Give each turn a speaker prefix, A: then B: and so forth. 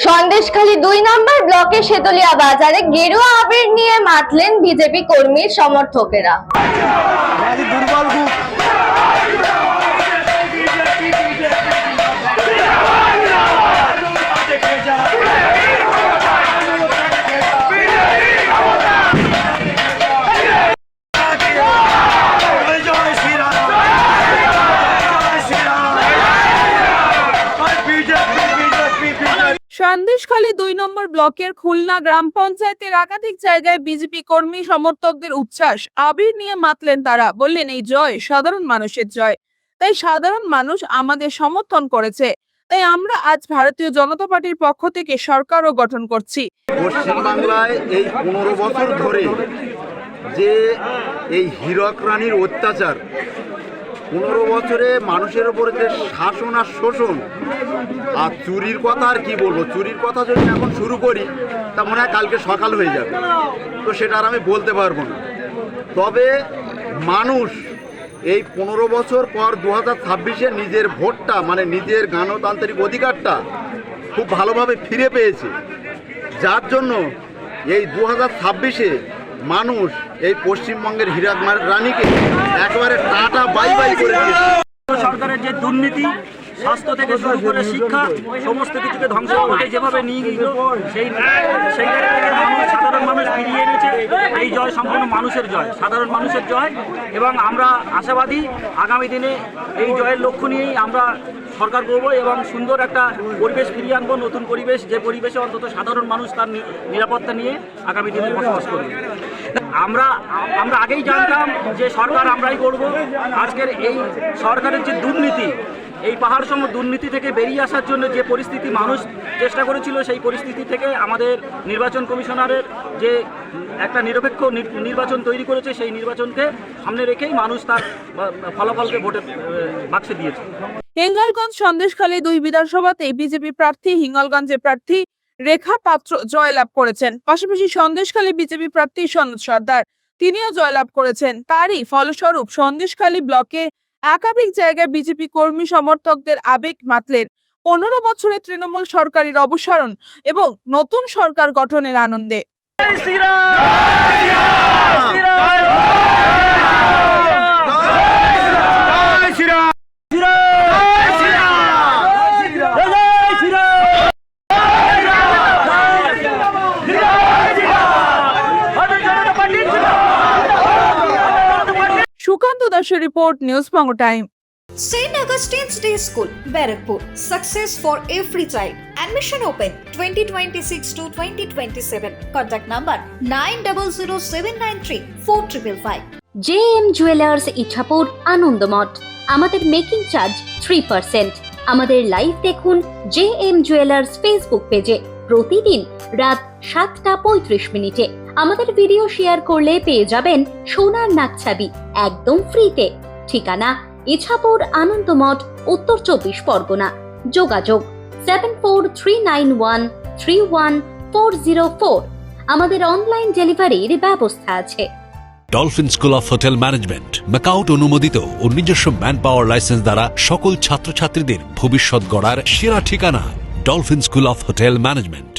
A: সন্দেশখালী ২ নম্বর ব্লকের শেতলিয়া বাজারে গেরুয়া আবির নিয়ে মাতলেন বিজেপি কর্মীর সমর্থকেরা।
B: সন্দেশখালী ২ নম্বর ব্লকের খুলনা গ্রাম পঞ্চায়েতের একাধিক জায়গায় বিজেপি কর্মী সমর্থকদের উচ্ছ্বাস। আবির নিয়ে মাতলেন তারা, বললেন এই জয় সাধারণ মানুষের জয়, তাই সাধারণ মানুষ আমাদের সমর্থন করেছে, তাই আমরা আজ ভারতীয় জনতা পার্টির পক্ষ থেকে সরকারও গঠন করছি।
C: পশ্চিমবাংলায় এই ১৫ বছর ধরে যে এই হীরক রানীর অত্যাচার, ১৫ বছরে মানুষের উপরে যে শাসন আর শোষণ আর চুরির কথা আর কি বলবো, চুরির কথা যদি এখন শুরু করি তা মনে হয় কালকে সকাল হয়ে যাবে, তো সেটা আর আমি বলতে পারবো না। তবে মানুষ এই ১৫ বছর পর ২০২৬-এ নিজের ভোটটা মানে নিজের গণতান্ত্রিক অধিকারটা খুব ভালোভাবে ফিরে পেয়েছে, যার জন্য এই ২০২৬-এ মানুষ এই পশ্চিমবঙ্গের হীরক রানীকে একেবারে টাটা বাই বাই করে দিয়েছে।
D: সরকারের যে দুর্নীতি, স্বাস্থ্য থেকে শুরু করে শিক্ষা, সমস্ত কিছুকে ধ্বংস করতে যেভাবে নিয়ে গেল সেই সাধারণ মানুষ ফিরিয়ে এনেছে। এই জয় সম্পূর্ণ মানুষের জয়, সাধারণ মানুষের জয়, এবং আমরা আশাবাদী আগামী দিনে এই জয়ের লক্ষ্য নিয়েই আমরা সরকার করব এবং সুন্দর একটা পরিবেশ ফিরিয়ে আনবো, নতুন পরিবেশ, যে পরিবেশে অন্তত সাধারণ মানুষ তার নিরাপত্তা নিয়ে আগামী দিনে বসবাস করবে। আমরা আগেই জানতাম যে সরকার আমরাই করব। আজকের এই সরকারের যে দুর্নীতি, এই পাহাড় সম দুর্নীতি থেকে বেরিয়ে আসার জন্য যে পরিস্থিতি মানুষ চেষ্টা করেছিল, সেই পরিস্থিতি থেকে আমাদের নির্বাচন কমিশনারের যে একটা নিরপেক্ষ নির্বাচন তৈরি করেছে, সেই নির্বাচনকে সামনে রেখেই মানুষ তার ফলাফলকে ভোটে বাক্সে দিয়েছে।
B: হিঙ্গলগঞ্জ সন্দেশখালী ২ বিধানসভাতে বিজেপি প্রার্থী হিঙ্গলগঞ্জের প্রার্থী রেখা পাত্র জয়লাভ করেছেন। পাশাপাশি সন্দেশখালী বিজেপি প্রার্থী সনদ সর্দার তিনিও জয়লাভ করেছেন। তারই ফলস্বরূপ সন্দেশখালী ব্লকে একাধিক জায়গায় বিজেপি কর্মী সমর্থকদের আবেগ মাতলেন ১৫ বছরের তৃণমূল সরকারের অবসারণ এবং নতুন সরকার গঠনের আনন্দে। সুকান্ত দাসের report, news Bangla time.
E: St. Augustine's Day School, Barakpur. Success for every child. Admission open 2026 to 2027. Contact number 9007934555.
F: JM jewellers Ichapur Anandamath. আমাদের মেকিং চার্জ 3%। আমাদের লাইভ দেখুন JM জুয়েলার্স ফেসবুক পেজে প্রতিদিন রাত 7:35 আমাদের ভিডিও শেয়ার করলে পেয়ে যাবেন সোনার নাকছাবি একদম ফ্রিতে। ঠিকানা ইছাপুর আনন্দমঠ, উত্তর ২৪ পরগনা। যোগাযোগ 7439131404। আমাদের অনলাইন ডেলিভারির ব্যবস্থা আছে।
G: Dolphin school of hotel management MAKAUT অনুমোদিত ও নিজস্ব ম্যান পাওয়ার লাইসেন্স দ্বারা সকল ছাত্রছাত্রীদের ভবিষ্যৎ গড়ার সেরা ঠিকানা dolphin school of hotel management.